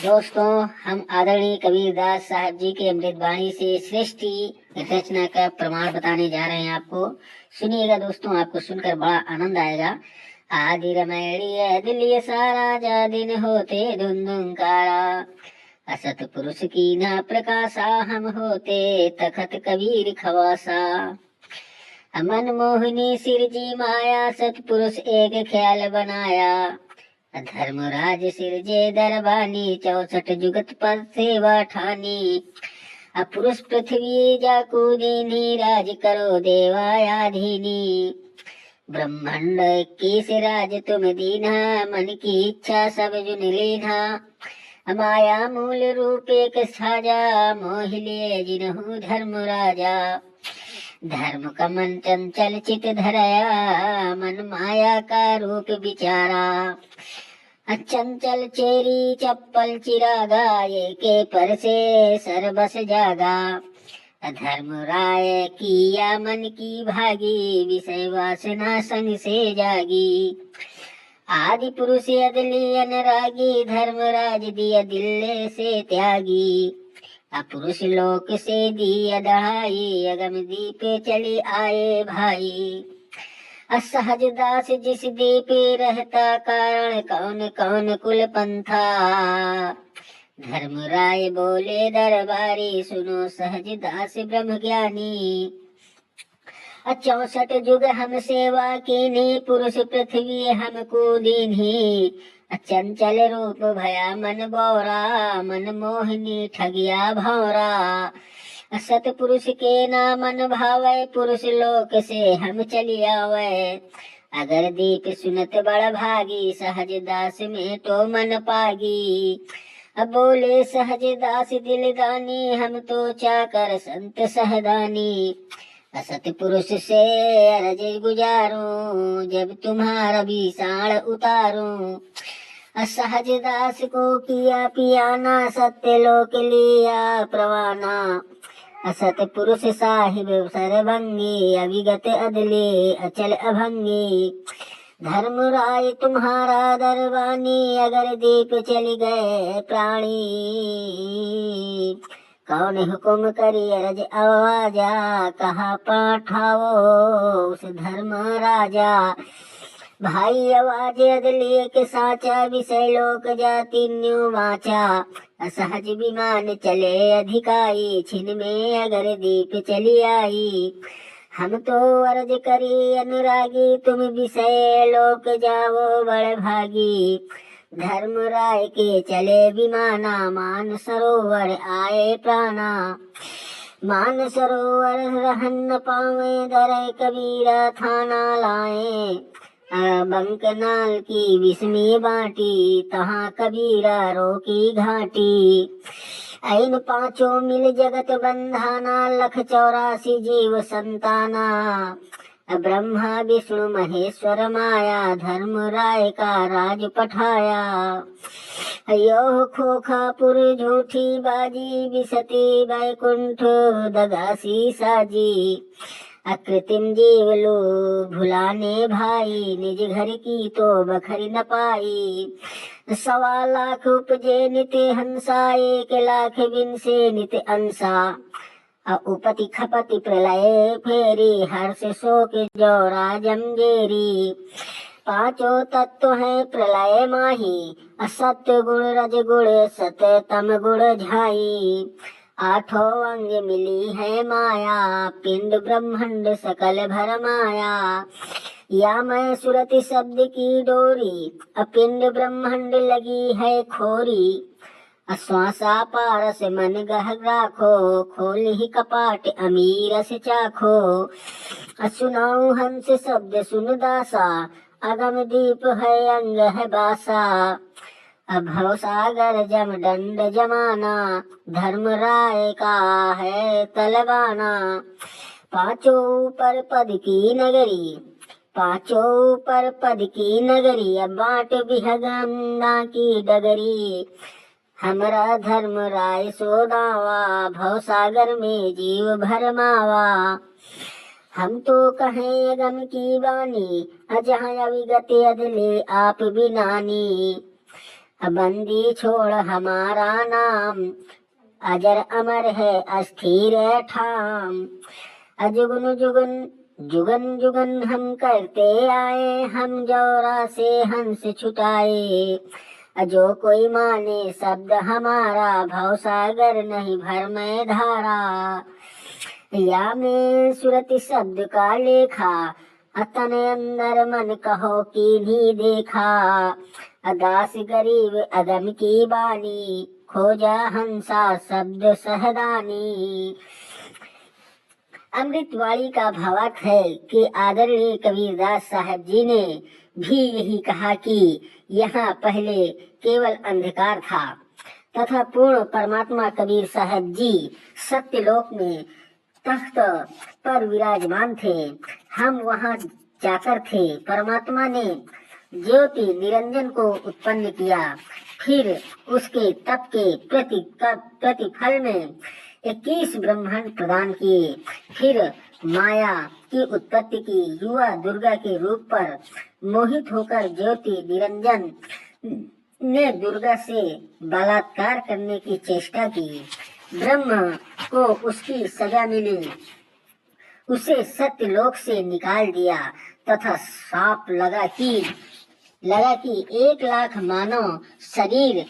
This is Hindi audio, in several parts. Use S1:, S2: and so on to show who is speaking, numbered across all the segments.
S1: दोस्तों, हम आदरणीय कबीरदास साहब जी के अमृत वाणी से सृष्टि रचना का प्रमाण बताने जा रहे हैं आपको। सुनिएगा दोस्तों, आपको सुनकर बड़ा आनंद आएगा। आदि रमणीय दिल्ली सारा जा दिन होते धुंधुंकारा, असत पुरुष की न प्रकाशा हम होते तखत कबीर खवासा। मनमोहिनी सिरजी माया सतपुरुष एक ख्याल बनाया, धर्मराज सिरजे दरबानी 64 जुगत पर सेवा ठानी। पुरुष पृथ्वी जाकू दीनी राज करो देवायाधीनी। ब्रह्मांड 21 राज तुम दीना, मन की इच्छा सब जुन लीना। माया मूल रूप एक साजा, मोह लिए जिनहु धर्म राजा। धर्म का मन चंचल चित धरया, मन माया का रूप विचारा। चंचल चेरी चप्पल चिरागा, ये के पर से सरबस जागा। धर्म राय किया मन की भागी, विषय वासना संग से जागी। आदि पुरुष अदली अनरागी, धर्मराज दिया दिल्ले से त्यागी। पुरुष लोक से दिया दहाई, अगम दीप चली आए भाई। असहज दास जिस दीपे रहता, कारण कौन कौन कुल पंथा। धर्मराय बोले दरबारी, सुनो सहज दास ब्रह्म ज्ञानी। 64 जुग हम सेवा कीनी, पुरुष पृथ्वी हमको दीन्ही। चंचल रूप भया मन बौरा, मन मोहिनी ठगिया भौरा। सतपुरुष के नामन भावै, पुरुष लोक से हम चली आवै। अगर दीप सुनत बड़ भागी, सहज दास में तो मन पागी। अब बोले सहज दास दिलदानी, हम तो चाकर संत सहदानी। असत पुरुष से अरज गुजारूं, जब तुम्हारा भीषण उतारूं। असहज दास को किया पियाना, सत्य लोक लिया प्रवाना। असत पुरुष साहिब सरभंगी, अविगत अदले अचल अभंगी। धर्मराय तुम्हारा दरबानी, अगर दीप चल गए प्राणी। कौन हुकुम करी अरज आवाजा, कहा पाठाओ उस धर्म राजा। भाई आवाज अदलिए के साचा, विषय लोक जाति न्यू वाचा। असहज विमान चले अधिकाई, छिन में अगर दीप चली आई। हम तो अर्ज करी अनुरागी, तुम विषय लोक जाओ बड़ भागी। धर्मराय के चले विमाना, मान सरोवर आए प्राणा। मान सरोवर रहन न पावे, दरे कबीरा थाना लाए। बंकनाल की विस्मी बाटी, तहाँ कबीरा रोकी घाटी। ऐन 5 मिल जगत बंधाना, लख 84 जीव संताना। ब्रह्मा विष्णु महेश्वर माया, धर्मराय का राज पठाया। यो खोखापुर झूठी बाजी, विसती बैकुंठ दगासी साजी। अकृतिम जीव लो भुलाने भाई, निज घर की तो बखरी न पाई। 1.25 लाख उपजे नित हंसा, 1 लाख बिन से नित अंसा। उपति खपति प्रलय फेरी, हर्ष शोक जौरा जमजेरी। 5 तत्व है प्रलय माही, असत्य गुण रज गुण सत तम गुण झाई। 8 अंग मिली है माया, पिंड ब्रह्मांड सकल भर माया। या मैं सुरति शब्द की डोरी, अपिंड ब्रह्मांड लगी है खोरी। श्वासा पारस मन गह राखो, खोल ही कपाट अमीर से चाखो। सुनाऊ हंस शब्द सुन दासा, अगम दीप है अंग है बासा। भव सागर जम दंड जमाना, धर्मराय का है तलवाना। 5 पर पद की नगरी, 5 पर पद की नगरी। अब बाट बिहगना की डगरी, हमरा धर्मराय सोदावा। भव सागर में जीव भरमावा। हम तो कहें अगम की बानी, अजहाँ अविगत अदले आप बिनानी। बंदी छोड़ हमारा नाम, अजर अमर है अस्थिर ठाम। जुगन जुगन जुगन जुगन हम करते आए, हम जौरा से हंस छुटाए। जो कोई माने शब्द हमारा, भवसागर नहीं भर में धारा। या में सुरति शब्द का लेखा, तन अंदर मन कहो की नहीं देखा। दास गरीब अगम की बानी, खोजा हंसा शब्द सहदानी। अमृतवाणी का भावार्थ है कि आदरणीय कबीरदास साहब जी ने भी यही कहा कि यहाँ पहले केवल अंधकार था तथा पूर्ण परमात्मा कबीर साहब जी सत्यलोक में तख्त पर विराजमान थे। हम वहाँ जाकर थे। परमात्मा ने ज्योति निरंजन को उत्पन्न किया, फिर उसके तप के प्रतिफल में 21 ब्रह्मांड प्रदान किए। फिर माया की उत्पत्ति की। युवा दुर्गा के रूप पर मोहित होकर ज्योति निरंजन ने दुर्गा से बलात्कार करने की चेष्टा की। ब्रह्म को उसकी सजा मिली, उसे सत्यलोक से निकाल दिया तथा शाप लगा कि 1 लाख मानव शरीर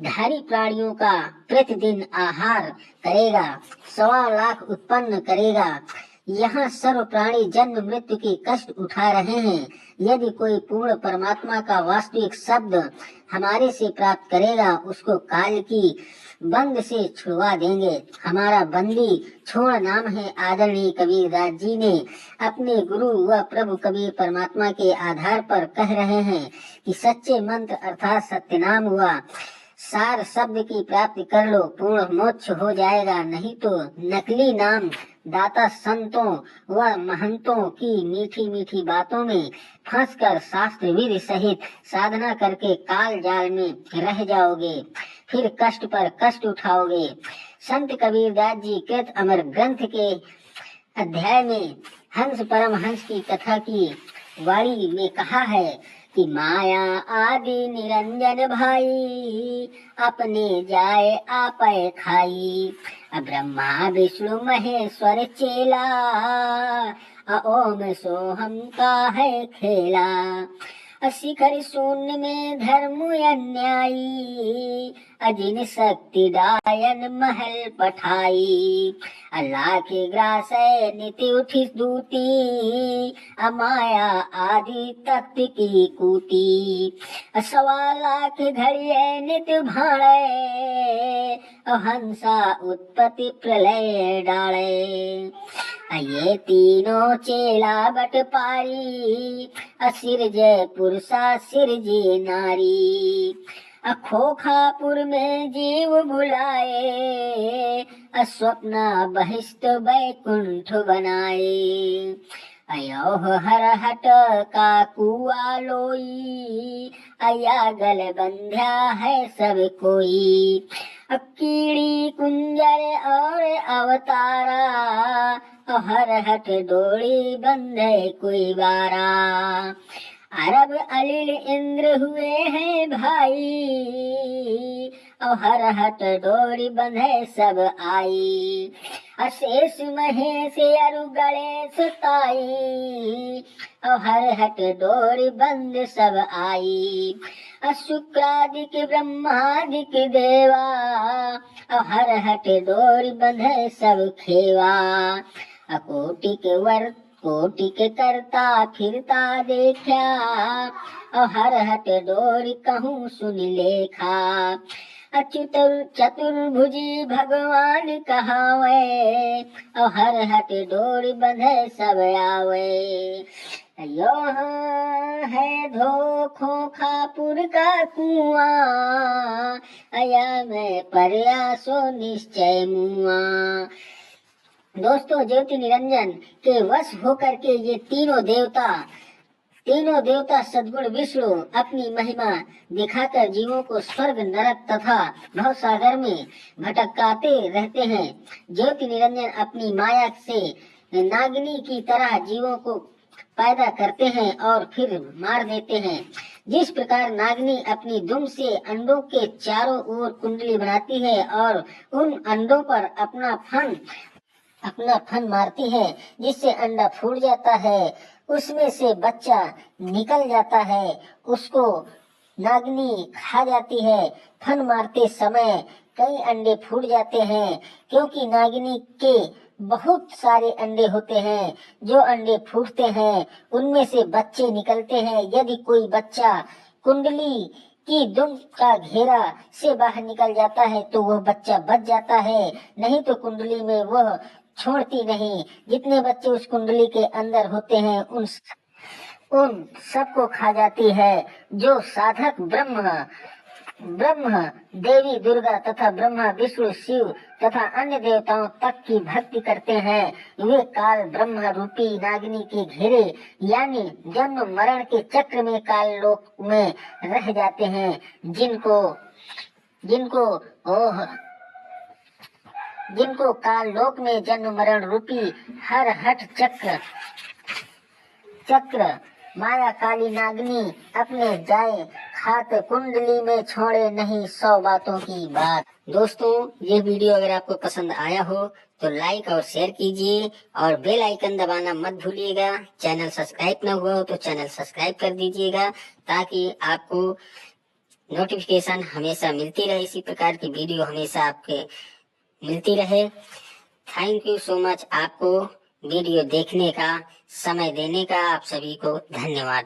S1: धारी प्राणियों का प्रतिदिन आहार करेगा, 1.25 लाख उत्पन्न करेगा। यहाँ सर्व प्राणी जन्म मृत्यु के कष्ट उठा रहे हैं। यदि कोई पूर्ण परमात्मा का वास्तविक शब्द हमारे से प्राप्त करेगा, उसको काल की बंद से छुड़वा देंगे। हमारा बंदी छोड़ नाम है आदरणीय कबीरदास जी ने अपने गुरु व प्रभु कबीर परमात्मा के आधार पर कह रहे हैं कि सच्चे मंत्र अर्थात सत्य नाम हुआ सार शब्द की प्राप्ति कर लो, पूर्ण मोक्ष हो जाएगा। नहीं तो नकली नाम दाता संतों व महंतों की मीठी मीठी बातों में फंसकर शास्त्र विधि सहित साधना करके काल जाल में रह जाओगे, फिर कष्ट पर कष्ट उठाओगे। संत कबीरदास जी कृत अमर ग्रंथ के अध्याय में हंस परम हंस की कथा की वाणी में कहा है कि माया आदि निरंजन भाई, अपने जाए आपे खाई। ब्रह्मा विष्णु महेश्वर चेला, ओम सोहम का है खेला। शिखर शून्य में धर्म अन्यायी, अजिन शक्ति डायन महल पठाई। अल्लाह के ग्रास नित्य उठी दूती, अमाया आदि तख्त की कूती। 1.25 लाख घड़िए नित्य भाड़े, हंसा उत्पत्ति प्रलय डाले। ये तीनों चेला बट पारी, सिरजे पुरुषा सिरजे नारी। खोखापुर में जीव बुलाए, स्वप्ना बहिष्ठ बैकुंठ बनाए। अयो हर हट का कुआ लोई, अया गल बंध्या है सब कोई। कीड़ी कुंजर और अवतारा, हर हट डोरी बंधे कोई बारा। अरब अलिल इंद्र हुए हैं भाई, और हर हट डोरी बंधे सब आई। अशेष महेश अरु गणेश ताई, और हर हट डोरी बंद सब आई। शुक्रादिक ब्रह्मादिक देवा, और हर हट डोरी बंधे सब खेवा। कोटि के करता फिरता देखा, और हर हट डोरी कहूँ सुन लेखा। चतुर्भुजी भगवान कहावे, और हर हट डोरी बंधे सब आवे। यो है धो खोखापुर का कुआं, अया में प्रयासो निश्चय मुआ। दोस्तों, ज्योति निरंजन के वश होकर के ये तीनों देवता सद्गुण विष्णु अपनी महिमा दिखाकर जीवों को स्वर्ग नरक तथा भवसागर में भटकाते रहते हैं। ज्योति निरंजन अपनी माया से नागिनी की तरह जीवों को पैदा करते हैं और फिर मार देते हैं। जिस प्रकार नागिनी अपनी दुम से अंडों के चारों ओर कुंडली बनाती है और उन अंडों पर अपना फन मारती है, जिससे अंडा फूट जाता है, उसमें से बच्चा निकल जाता है, उसको नागिनी खा जाती है। फन मारते समय कई अंडे फूट जाते हैं, क्योंकि नागिनी के बहुत सारे अंडे होते हैं। जो अंडे फूटते हैं उनमें से बच्चे निकलते हैं। यदि कोई बच्चा कुंडली की दुम का घेरा से बाहर निकल जाता है तो वह बच्चा बच जाता है, नहीं तो कुंडली में वह छोड़ती नहीं। जितने बच्चे उस कुंडली के अंदर होते हैं उन सबको खा जाती है। जो साधक ब्रह्म देवी दुर्गा तथा ब्रह्मा विष्णु शिव तथा अन्य देवताओं तक की भक्ति करते हैं, वे काल ब्रह्म रूपी नागिनी के घेरे यानी जन्म मरण के चक्र में काल लोक में रह जाते हैं। जिनको काल लोक में जन्म मरण रूपी हर हठ चक्र माया काली नागिनी अपने जाए खात कुंडली में छोड़े नहीं 100 बातों की बात। दोस्तों, ये वीडियो अगर आपको पसंद आया हो तो लाइक और शेयर कीजिए और बेल आइकन दबाना मत भूलिएगा। चैनल सब्सक्राइब न हुआ हो तो चैनल सब्सक्राइब कर दीजिएगा, ताकि आपको नोटिफिकेशन हमेशा मिलती रहे, इसी प्रकार की वीडियो हमेशा आपके मिलती रहे। Thank you so much. आपको वीडियो देखने का, समय देने का आप सभी को धन्यवाद।